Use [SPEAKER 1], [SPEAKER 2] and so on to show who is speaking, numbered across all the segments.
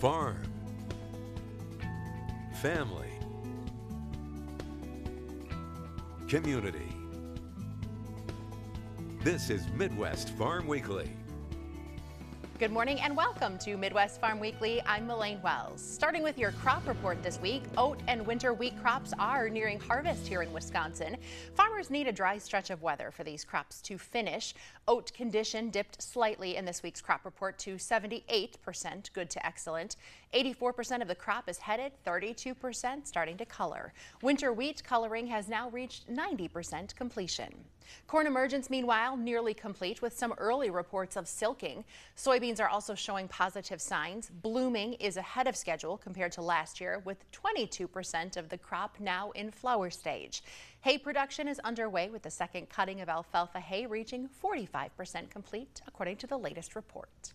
[SPEAKER 1] farm, family, community. This is Midwest Farm Weekly.
[SPEAKER 2] Good morning and welcome to Midwest Farm Weekly. I'm Elaine Wells. Starting with your crop report this week, oat and winter wheat crops are nearing harvest here in Wisconsin. Farmers need a dry stretch of weather for these crops to finish. Oat condition dipped slightly in this week's crop report to 78%, good to excellent. 84% of the crop is headed, 32% starting to color. Winter wheat coloring has now reached 90% completion. Corn emergence, meanwhile, nearly complete with some early reports of silking. Soybeans are also showing positive signs. Blooming is ahead of schedule compared to last year, with 22% of the crop now in flower stage. Hay production is underway with the second cutting of alfalfa hay reaching 45% complete, according to the latest report.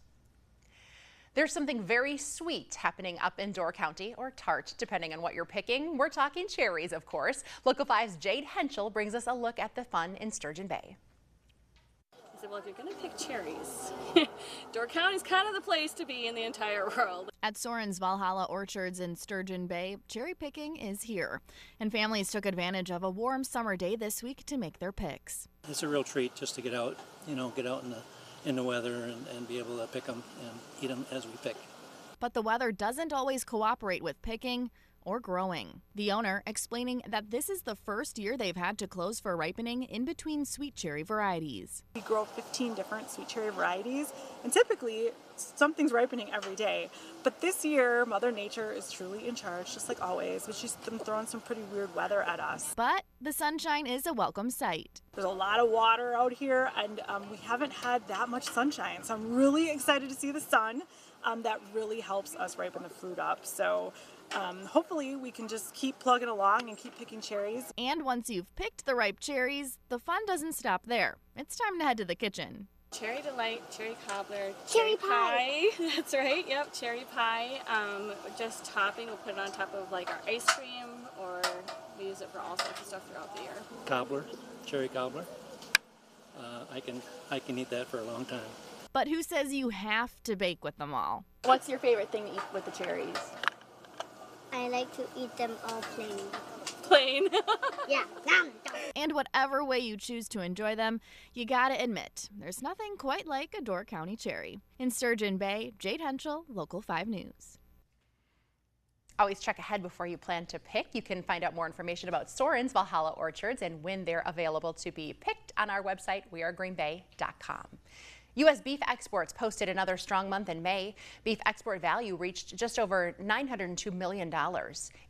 [SPEAKER 2] There's something very sweet happening up in Door County, or tart, depending on what you're picking. We're talking cherries, of course. Local 5's Jade Henschel brings us a look at the fun in Sturgeon Bay.
[SPEAKER 3] I said, well, if you're going to pick cherries, Door County's kind of the place to be in the entire world.
[SPEAKER 4] At Soren's Valhalla Orchards in Sturgeon Bay, cherry picking is here. And families took advantage of a warm summer day this week to make their picks.
[SPEAKER 5] It's a real treat just to get out, get out in the weather and be able to pick them and eat them as we pick.
[SPEAKER 4] But the weather doesn't always cooperate with picking or growing. The owner explaining that this is the first year they've had to close for ripening in between sweet cherry varieties.
[SPEAKER 6] We grow 15 different sweet cherry varieties, and typically something's ripening every day. But this year, Mother Nature is truly in charge, just like always, but she's been throwing some pretty weird weather at us.
[SPEAKER 4] But the sunshine is a welcome sight.
[SPEAKER 6] There's a lot of water out here, and we haven't had that much sunshine, so I'm really excited to see the sun. That really helps us ripen the fruit up. So hopefully we can just keep plugging along and keep picking cherries.
[SPEAKER 4] And once you've picked the ripe cherries, the fun doesn't stop there. It's time to head to the kitchen.
[SPEAKER 3] Cherry delight, cherry cobbler,
[SPEAKER 7] cherry pie.
[SPEAKER 3] That's right, yep, cherry pie. Just topping, we'll put it on top of like our ice cream, or we use it for all sorts of stuff throughout the year.
[SPEAKER 5] Cobbler, cherry cobbler. I can eat that for a long time.
[SPEAKER 4] But who says you have to bake with them all?
[SPEAKER 2] What's your favorite thing to eat with the cherries?
[SPEAKER 7] I like to eat them all plain.
[SPEAKER 3] Plain?
[SPEAKER 7] Yeah.
[SPEAKER 4] And whatever way you choose to enjoy them, you gotta admit, there's nothing quite like a Door County cherry. In Sturgeon Bay, Jade Henschel, Local 5 News.
[SPEAKER 2] Always check ahead before you plan to pick. You can find out more information about Soren's Valhalla Orchards and when they're available to be picked on our website, wearegreenbay.com. U.S. beef exports posted another strong month in May. Beef export value reached just over $902 million.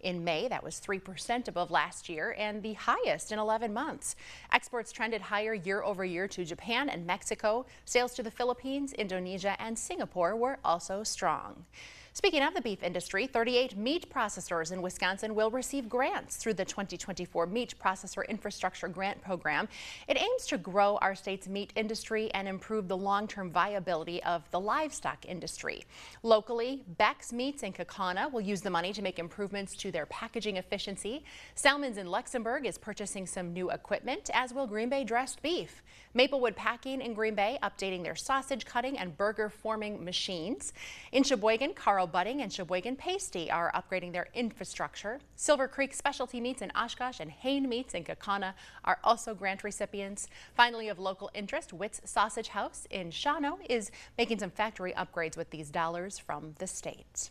[SPEAKER 2] In May, that was 3% above last year and the highest in 11 months. Exports trended higher year over year to Japan and Mexico. Sales to the Philippines, Indonesia, and Singapore were also strong. Speaking of the beef industry, 38 meat processors in Wisconsin will receive grants through the 2024 Meat Processor Infrastructure Grant Program. It aims to grow our state's meat industry and improve the long-term viability of the livestock industry. Locally, Beck's Meats in Kaukauna will use the money to make improvements to their packaging efficiency. Salmon's in Luxembourg is purchasing some new equipment, as will Green Bay Dressed Beef. Maplewood Packing in Green Bay updating their sausage cutting and burger forming machines. In Sheboygan, Carl Budding and Sheboygan Pasty are upgrading their infrastructure. Silver Creek Specialty Meats in Oshkosh and Hain Meats in Kaukauna are also grant recipients. Finally, of local interest, Witt's Sausage House in Shawano is making some factory upgrades with these dollars from the state.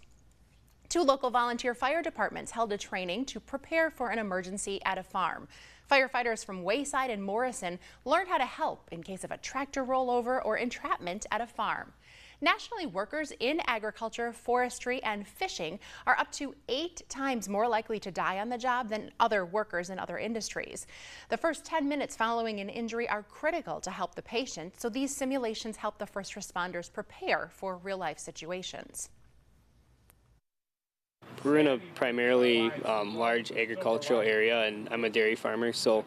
[SPEAKER 2] 2 local volunteer fire departments held a training to prepare for an emergency at a farm. Firefighters from Wayside and Morrison learned how to help in case of a tractor rollover or entrapment at a farm. Nationally, workers in agriculture, forestry, and fishing are up to 8 times more likely to die on the job than other workers in other industries. The first 10 minutes following an injury are critical to help the patient, so these simulations help the first responders prepare for real-life situations.
[SPEAKER 8] We're in a primarily large agricultural area, and I'm a dairy farmer, so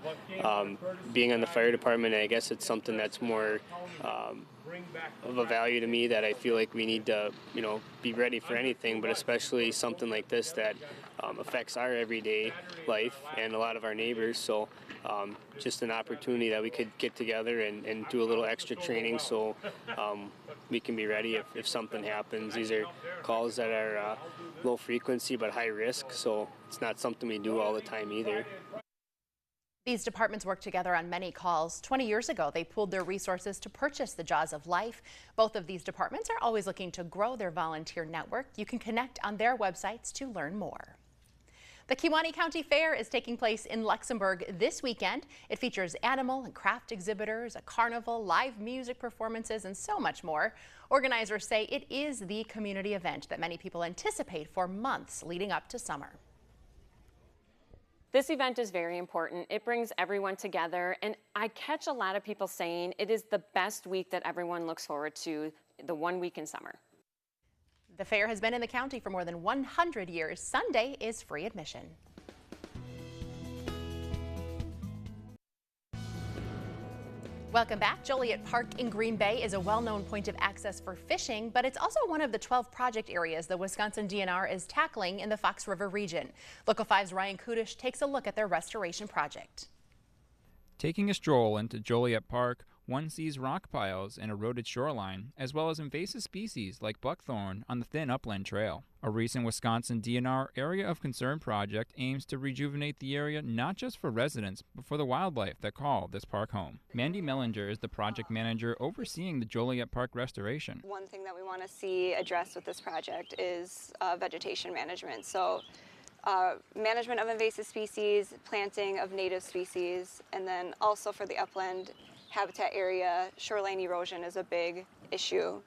[SPEAKER 8] being on the fire department, I guess it's something that's more of a value to me, that I feel like we need to, be ready for anything, but especially something like this that affects our everyday life and a lot of our neighbors. So just an opportunity that we could get together and do a little extra training so we can be ready if something happens. These are calls that are low frequency but high risk, so it's not something we do all the time either.
[SPEAKER 2] These departments work together on many calls. 20 years ago, they pooled their resources to purchase the Jaws of Life. Both of these departments are always looking to grow their volunteer network. You can connect on their websites to learn more. The Kewaunee County Fair is taking place in Luxembourg this weekend. It features animal and craft exhibitors, a carnival, live music performances, and so much more. Organizers say it is the community event that many people anticipate for months leading up to summer.
[SPEAKER 9] This event is very important. It brings everyone together, and I catch a lot of people saying it is the best week that everyone looks forward to, the 1 week in summer.
[SPEAKER 2] The fair has been in the county for more than 100 years. Sunday is free admission. Welcome back. Joliet Park in Green Bay is a well-known point of access for fishing, but it's also one of the 12 project areas the Wisconsin DNR is tackling in the Fox River region. Local 5's Ryan Kudish takes a look at their restoration project.
[SPEAKER 10] Taking a stroll into Joliet Park, one sees rock piles and eroded shoreline, as well as invasive species like buckthorn on the thin upland trail. A recent Wisconsin DNR Area of Concern project aims to rejuvenate the area not just for residents, but for the wildlife that call this park home. Mandy Mellinger is the project manager overseeing the Joliet Park restoration.
[SPEAKER 11] One thing that we want to see addressed with this project is vegetation management. So management of invasive species, planting of native species, and then also for the upland habitat area, shoreline erosion is a big issue.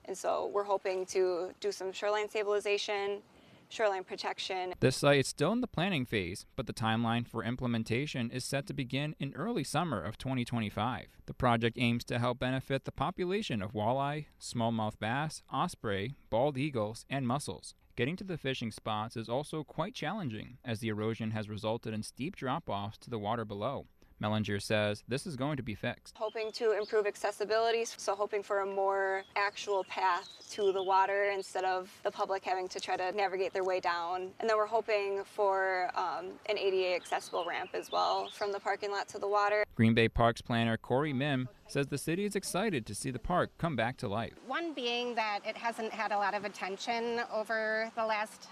[SPEAKER 11] And so we're hoping to do some shoreline stabilization, shoreline protection.
[SPEAKER 10] This site is still in the planning phase, but the timeline for implementation is set to begin in early summer of 2025. The project aims to help benefit the population of walleye, smallmouth bass, osprey, bald eagles, and mussels. Getting to the fishing spots is also quite challenging, as the erosion has resulted in steep drop-offs to the water below. Mellinger says this is going to be fixed.
[SPEAKER 11] Hoping to improve accessibility, so hoping for a more actual path to the water instead of the public having to try to navigate their way down. And then we're hoping for an ADA accessible ramp as well from the parking lot to the water.
[SPEAKER 10] Green Bay Parks planner Corey Mim says the city is excited to see the park come back to life.
[SPEAKER 12] One being that it hasn't had a lot of attention over the last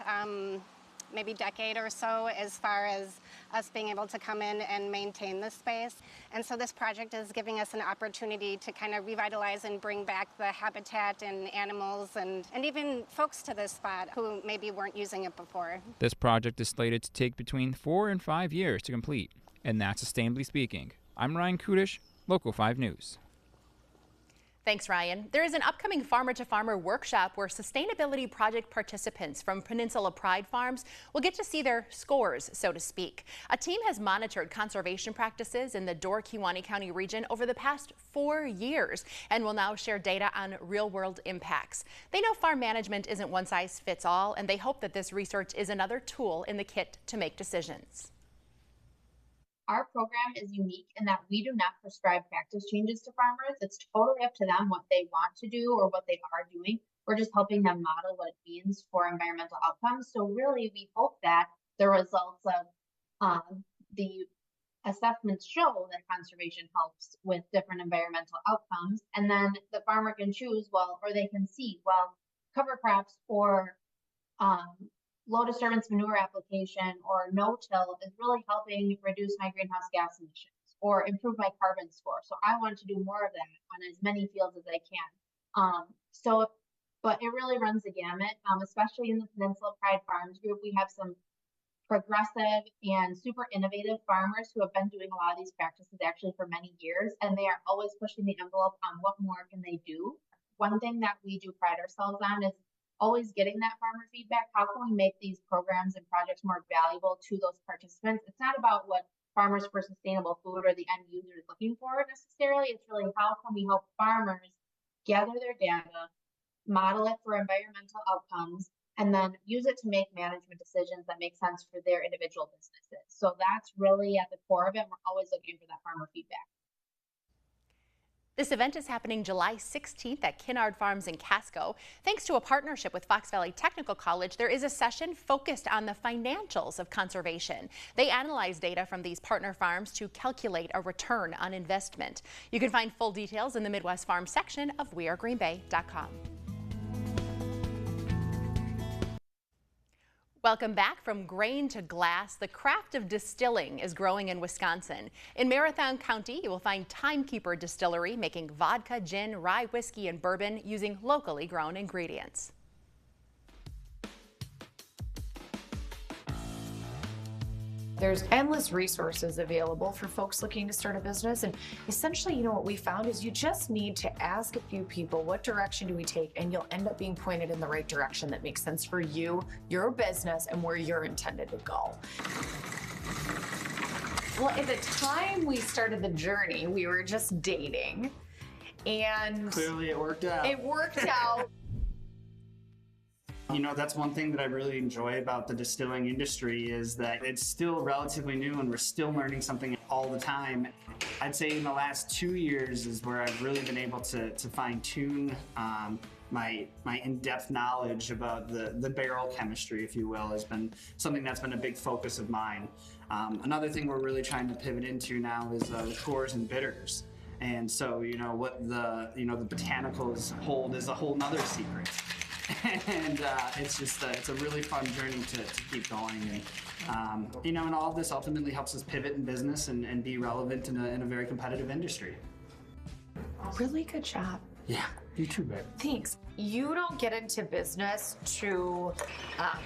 [SPEAKER 12] maybe decade or so as far as us being able to come in and maintain this space. And so this project is giving us an opportunity to kind of revitalize and bring back the habitat and animals and even folks to this spot who maybe weren't using it before.
[SPEAKER 10] This project is slated to take between 4 and 5 years to complete, and that's sustainably speaking. I'm Ryan Kudish, Local 5 News.
[SPEAKER 2] Thanks, Ryan. There is an upcoming farmer-to-farmer workshop where sustainability project participants from Peninsula Pride Farms will get to see their scores, so to speak. A team has monitored conservation practices in the Door-Kewaunee County region over the past 4 years and will now share data on real-world impacts. They know farm management isn't one size fits all, and they hope that this research is another tool in the kit to make decisions.
[SPEAKER 13] Our program is unique in that we do not prescribe practice changes to farmers. It's totally up to them what they want to do or what they are doing. We're just helping them model what it means for environmental outcomes. So really, we hope that the results of the assessments show that conservation helps with different environmental outcomes. And then the farmer can choose, or they can see, cover crops or low disturbance manure application or no-till is really helping reduce my greenhouse gas emissions or improve my carbon score. So I want to do more of that on as many fields as I can. But it really runs the gamut, especially in the Peninsula Pride Farms group. We have some progressive and super innovative farmers who have been doing a lot of these practices actually for many years, and they are always pushing the envelope on what more can they do. One thing that we do pride ourselves on is always getting that farmer feedback. How can we make these programs and projects more valuable to those participants? It's not about what Farmers for Sustainable Food or the end user is looking for necessarily. It's really how can we help farmers gather their data, model it for environmental outcomes, and then use it to make management decisions that make sense for their individual businesses. So that's really at the core of it. We're always looking for that farmer feedback.
[SPEAKER 2] This event is happening July 16th at Kinnard Farms in Casco. Thanks to a partnership with Fox Valley Technical College, there is a session focused on the financials of conservation. They analyze data from these partner farms to calculate a return on investment. You can find full details in the Midwest Farm section of wearegreenbay.com. Welcome back. From grain to glass, the craft of distilling is growing in Wisconsin. In Marathon County, you will find Timekeeper Distillery making vodka, gin, rye whiskey, and bourbon using locally grown ingredients.
[SPEAKER 14] There's endless resources available for folks looking to start a business. And essentially, you know, what we found is you just need to ask a few people, what direction do we take? And you'll end up being pointed in the right direction that makes sense for you, your business, and where you're intended to go. Well, at the time we started the journey, we were just dating. And
[SPEAKER 15] clearly it worked out.
[SPEAKER 14] It worked out.
[SPEAKER 15] You know, that's one thing that I really enjoy about the distilling industry is that it's still relatively new and we're still learning something all the time. I'd say in the last 2 years is where I've really been able to fine-tune my in-depth knowledge about the barrel chemistry, if you will, has been something that's been a big focus of mine. Another thing we're really trying to pivot into now is liqueurs and bitters. And so, you know, what the botanicals hold is a whole nother secret. And it's just it's a really fun journey to keep going, and you know, and all of this ultimately helps us pivot in business and be relevant in a very competitive industry.
[SPEAKER 14] Really good job.
[SPEAKER 15] Yeah, you too, babe.
[SPEAKER 14] Thanks. You don't get into business to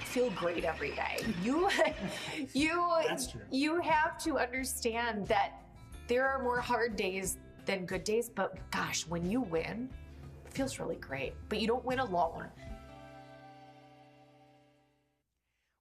[SPEAKER 14] feel great every day.
[SPEAKER 15] That's true.
[SPEAKER 14] You have to understand that there are more hard days than good days, but gosh, when you win, it feels really great. But you don't win alone.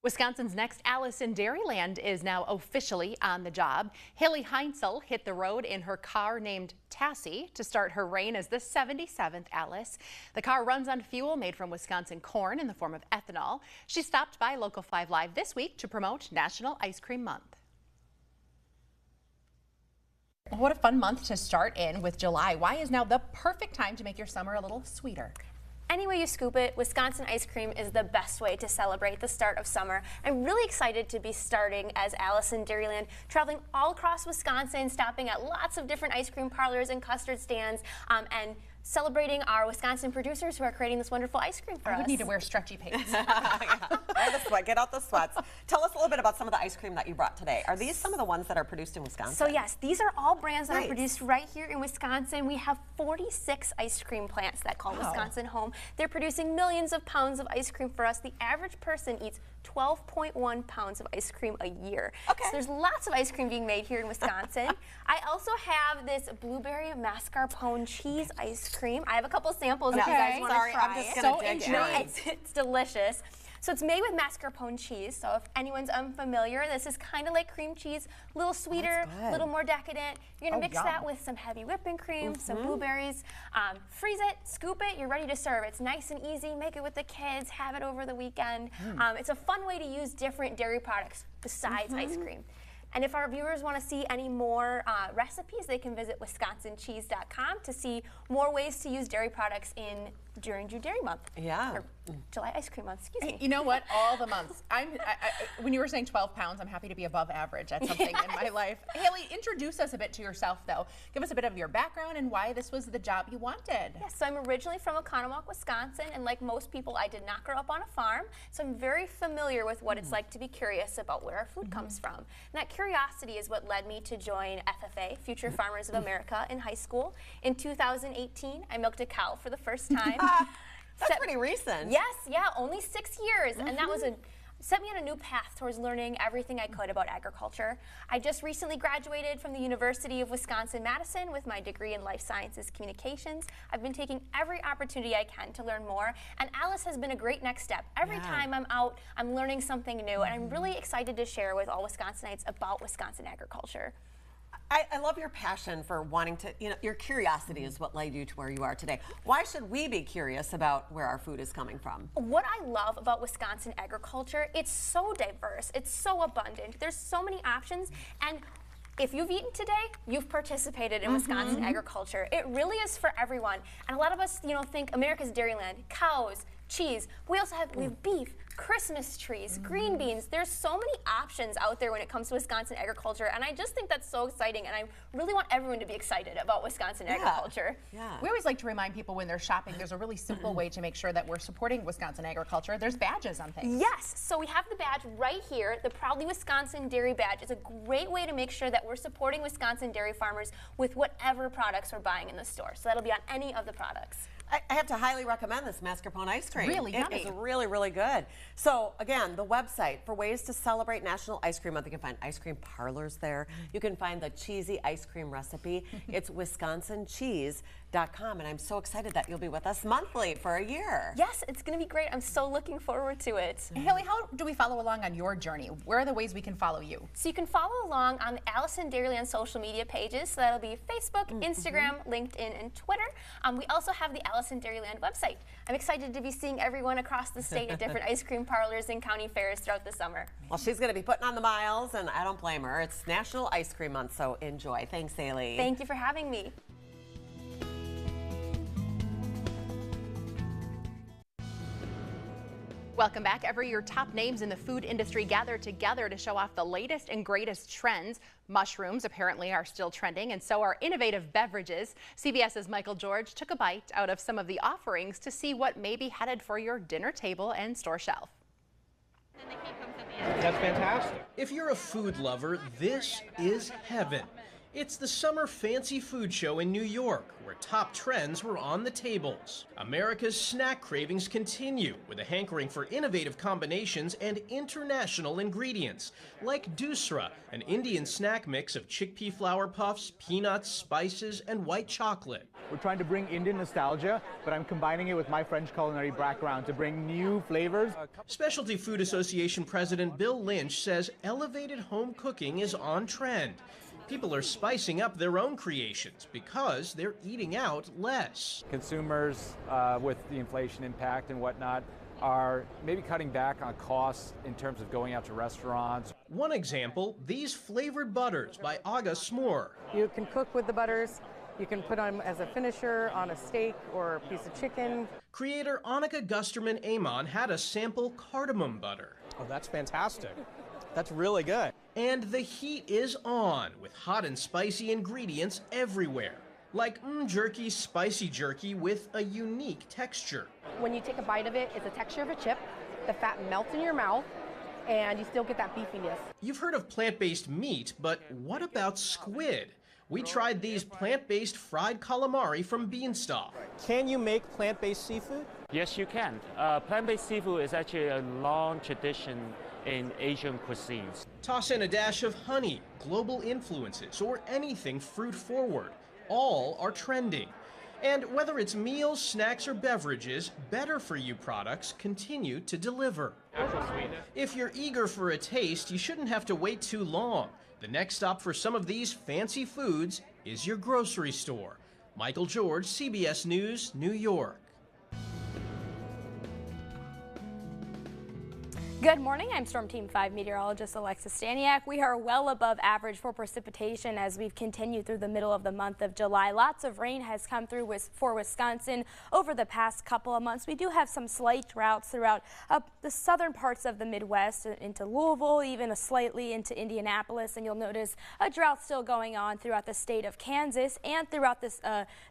[SPEAKER 2] Wisconsin's next Alice in Dairyland is now officially on the job. Haley Heinzel hit the road in her car named Tassie to start her reign as the 77th Alice. The car runs on fuel made from Wisconsin corn in the form of ethanol. She stopped by Local 5 Live this week to promote National Ice Cream Month. What a fun month to start in with July. Why is now the perfect time to make your summer a little sweeter?
[SPEAKER 16] Any way you scoop it, Wisconsin ice cream is the best way to celebrate the start of summer. I'm really excited to be starting as Alice in Dairyland, traveling all across Wisconsin, stopping at lots of different ice cream parlors and custard stands, and celebrating our Wisconsin producers who are creating this wonderful ice cream for us.
[SPEAKER 2] I would need to wear stretchy pants.
[SPEAKER 17] Get out the sweats. Tell us a little bit about some of the ice cream that you brought today. Are these some of the ones that are produced in Wisconsin?
[SPEAKER 16] So yes, these are all brands that are produced right here in Wisconsin. We have 46 ice cream plants that call Wisconsin home. They're producing millions of pounds of ice cream for us. The average person eats 12.1 pounds of ice cream a year. Okay. So there's lots of ice cream being made here in Wisconsin. I also have this blueberry mascarpone cheese ice cream. I have a couple samples if you guys want to try
[SPEAKER 17] I'm just gonna dig in.
[SPEAKER 16] It's delicious. So it's made with mascarpone cheese. So if anyone's unfamiliar, this is kind of like cream cheese, a little sweeter, a little more decadent. You're gonna mix that with some heavy whipping cream, some blueberries, freeze it, scoop it, you're ready to serve. It's nice and easy. Make it with the kids, have it over the weekend. It's a fun way to use different dairy products besides ice cream. And if our viewers want to see any more recipes, they can visit wisconsincheese.com to see more ways to use dairy products during Dairy Month.
[SPEAKER 17] Yeah.
[SPEAKER 16] Or July Ice Cream Month, excuse me.
[SPEAKER 2] You know what? All the months. When you were saying 12 pounds, I'm happy to be above average at something in my life. Haley, introduce us a bit to yourself, though. Give us a bit of your background and why this was the job you wanted.
[SPEAKER 16] Yes, so I'm originally from Oconomowoc, Wisconsin, and like most people, I did not grow up on a farm, so I'm very familiar with what it's like to be curious about where our food comes from. And that curiosity is what led me to join FFA, Future Farmers of America, in high school. In 2018, I milked a cow for the first time.
[SPEAKER 17] That's pretty recent.
[SPEAKER 16] Yes, yeah, only 6 years, and that was set me on a new path towards learning everything I could about agriculture. I just recently graduated from the University of Wisconsin-Madison with my degree in Life Sciences Communications. I've been taking every opportunity I can to learn more, and Alice has been a great next step. Every time I'm out, I'm learning something new, and I'm really excited to share with all Wisconsinites about Wisconsin agriculture.
[SPEAKER 17] I love your passion for wanting to, your curiosity is what led you to where you are today. Why should we be curious about where our food is coming from?
[SPEAKER 16] What I love about Wisconsin agriculture, it's so diverse, it's so abundant, there's so many options, and If you've eaten today, you've participated in Wisconsin agriculture. It really is for everyone. And a lot of us, think America's Dairyland, cows, cheese. We also have beef, Christmas trees, green beans. There's so many options out there when it comes to Wisconsin agriculture, and I just think that's so exciting, and I really want everyone to be excited about Wisconsin agriculture.
[SPEAKER 2] Yeah. We always like to remind people when they're shopping, there's a really simple way to make sure that we're supporting Wisconsin agriculture. There's badges on things.
[SPEAKER 16] Yes, so we have the badge right here, the Proudly Wisconsin Dairy Badge. It's a great way to make sure that we're supporting Wisconsin dairy farmers with whatever products we're buying in the store. So that'll be on any of the products.
[SPEAKER 17] I have to highly recommend this mascarpone ice cream.
[SPEAKER 16] Really yummy.
[SPEAKER 17] It is really, really good. So again, the website for ways to celebrate National Ice Cream Month. You can find ice cream parlors there. You can find the cheesy ice cream recipe. It's wisconsincheese.com, and I'm so excited that you'll be with us monthly for a year.
[SPEAKER 16] Yes, it's going to be great. I'm so looking forward to it.
[SPEAKER 2] Haley, how do we follow along on your journey? Where are the ways we can follow you?
[SPEAKER 16] So you can follow along on the Allison Dairyland social media pages. So that'll be Facebook, Instagram, LinkedIn, and Twitter. We also have the Allison Dairyland website. I'm excited to be seeing everyone across the state at different ice cream parlors and county fairs throughout the summer.
[SPEAKER 17] Well, she's going to be putting on the miles, and I don't blame her. It's National Ice Cream Month, so enjoy. Thanks, Haley.
[SPEAKER 16] Thank you for having me.
[SPEAKER 2] Welcome back. Every year, top names in the food industry gather together to show off the latest and greatest trends. Mushrooms apparently are still trending, and so are innovative beverages. CBS's Michael George took a bite out of some of the offerings to see what may be headed for your dinner table and store shelf.
[SPEAKER 18] That's fantastic. If you're a food lover, this is heaven. It's the Summer Fancy Food Show in New York, where top trends were on the tables. America's snack cravings continue, with a hankering for innovative combinations and international ingredients, like doosra, an Indian snack mix of chickpea flour puffs, peanuts, spices, and white chocolate.
[SPEAKER 19] We're trying to bring Indian nostalgia, but I'm combining it with my French culinary background to bring new flavors.
[SPEAKER 18] Specialty Food Association President Bill Lynch says elevated home cooking is on trend. People are spicing up their own creations because they're eating out less.
[SPEAKER 19] Consumers, with the inflation impact and whatnot, are maybe cutting back on costs in terms of going out to restaurants.
[SPEAKER 18] One example, these flavored butters by Aga S'more.
[SPEAKER 20] You can cook with the butters. You can put them as a finisher on a steak or a piece of chicken.
[SPEAKER 18] Creator Annika Gusterman Amon had a sample cardamom butter.
[SPEAKER 21] Oh, that's fantastic. That's really good.
[SPEAKER 18] And the heat is on, with hot and spicy ingredients everywhere. Like jerky, spicy jerky with a unique texture.
[SPEAKER 22] When you take a bite of it, it's the texture of a chip. The fat melts in your mouth, and you still get that beefiness.
[SPEAKER 18] You've heard of plant-based meat, but what about squid? We tried these plant-based fried calamari from Beanstalk.
[SPEAKER 21] Can you make plant-based seafood?
[SPEAKER 23] Yes, you can. Plant-based seafood is actually a long tradition in Asian cuisines.
[SPEAKER 18] Toss in a dash of honey, global influences, or anything fruit-forward. All are trending. And whether it's meals, snacks, or beverages, better-for-you products continue to deliver. If you're eager for a taste, you shouldn't have to wait too long. The next stop for some of these fancy foods is your grocery store. Michael George, CBS News, New York.
[SPEAKER 24] Good morning, I'm Storm Team 5 meteorologist Alexis Staniak. We are well above average for precipitation as we've continued through the middle of the month of July. Lots of rain has come through for Wisconsin over the past couple of months. We do have some slight droughts throughout the southern parts of the Midwest into Louisville, even slightly into Indianapolis, and you'll notice a drought still going on throughout the state of Kansas and throughout this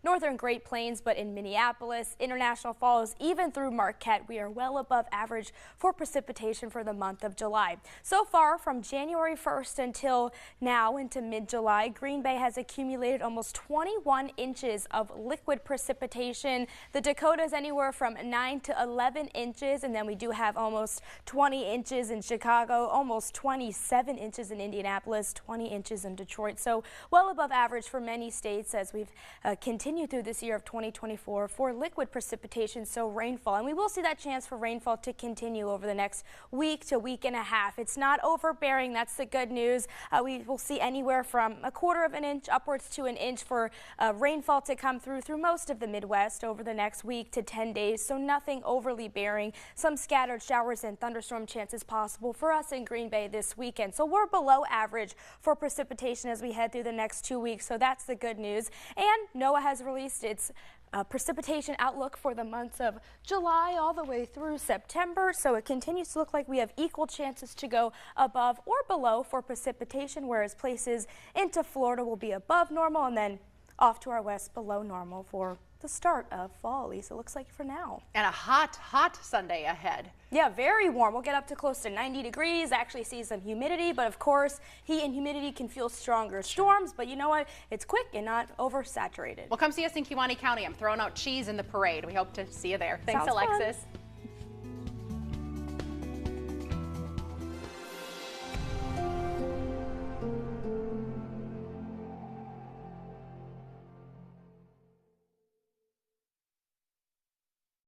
[SPEAKER 24] northern Great Plains, but in Minneapolis, International Falls, even through Marquette, we are well above average for precipitation for the month of July. So far, from January 1st until now into mid-July, Green Bay has accumulated almost 21 inches of liquid precipitation. The Dakotas anywhere from 9 to 11 inches, and then we do have almost 20 inches in Chicago, almost 27 inches in Indianapolis, 20 inches in Detroit. So well above average for many states as we've continued through this year of 2024 for liquid precipitation, so rainfall. And we will see that chance for rainfall to continue over the next week to week and a half. It's not overbearing. That's the good news. We will see anywhere from 1/4 of an inch upwards to an inch for rainfall to come through most of the Midwest over the next week to 10 days. So nothing overly bearing. Some scattered showers and thunderstorm chances possible for us in Green Bay this weekend. So we're below average for precipitation as we head through the next 2 weeks. So that's the good news. And NOAA has released its precipitation outlook for the months of July all the way through September. So it continues to look like we have equal chances to go above or below for precipitation, whereas places into Florida will be above normal and then off to our west below normal for the start of fall, at least it looks like for now.
[SPEAKER 2] And a hot, hot Sunday ahead.
[SPEAKER 24] Yeah, very warm. We'll get up to close to 90 degrees, actually see some humidity, but of course, heat and humidity can fuel stronger storms, but you know what? It's quick and not oversaturated.
[SPEAKER 2] Well, come see us in Kewaunee County. I'm throwing out cheese in the parade. We hope to see you there. Thanks,
[SPEAKER 24] Sounds
[SPEAKER 2] Alexis.
[SPEAKER 24] fun.